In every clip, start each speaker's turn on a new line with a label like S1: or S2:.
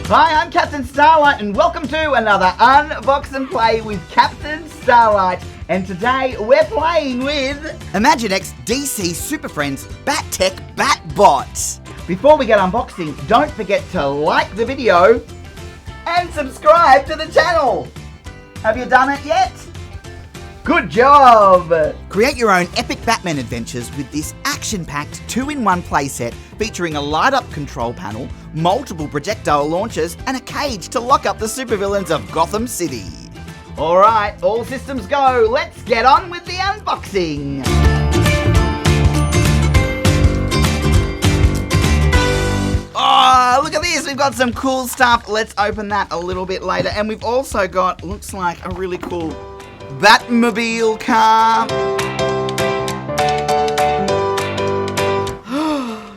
S1: Hi, I'm Captain Starlight and welcome to another Unbox and Play with Captain Starlight. And today we're playing with
S2: Imaginext DC Super Friends BatTech BatBot.
S1: Before we get unboxing, don't forget to like the video and subscribe to the channel. Have you done it yet? Good job!
S2: Create your own epic Batman adventures with this action-packed 2-in-1 playset featuring a light-up control panel, multiple projectile launchers, and a cage to lock up the supervillains of Gotham City.
S1: Alright, all systems go. Let's get on with the unboxing. Oh, look at this. We've got some cool stuff. Let's open that a little bit later. And we've also got, looks like a really cool Batmobile car.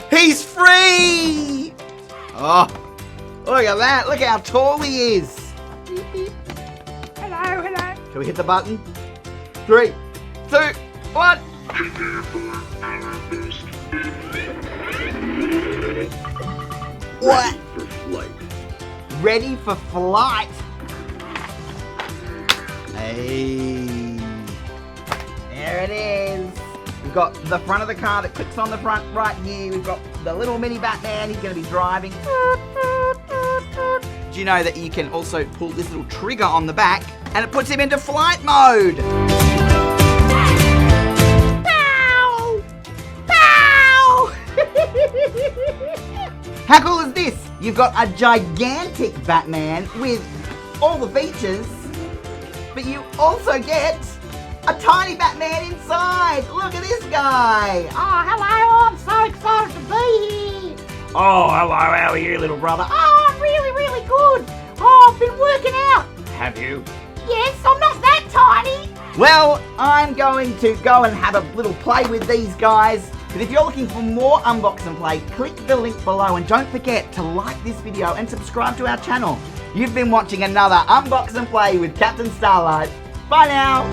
S1: He's free! Oh, look at that. Look how tall he is.
S3: Hello, hello.
S1: Shall we hit the button? 3, 2, 1. What? Ready for flight. Hey. There it is. We've got the front of the car that clicks on the front right here. We've got the little mini Batman. He's going to be driving. Do you know that you can also pull this little trigger on the back and it puts him into flight mode? Pow! Pow! How cool is this? You've got a gigantic Batman with all the features, but you also get a tiny Batman inside. Look at this guy.
S3: Oh, hello. I'm so excited to be here.
S1: Oh, hello. How are you, little brother?
S3: Oh, I'm really, really good. Oh, I've been working out.
S1: Have you?
S3: Yes, I'm not that tiny.
S1: Well, I'm going to go and have a little play with these guys. But if you're looking for more Unbox and Play, click the link below and don't forget to like this video and subscribe to our channel. You've been watching another Unbox and Play with Captain Starlight. Bye now.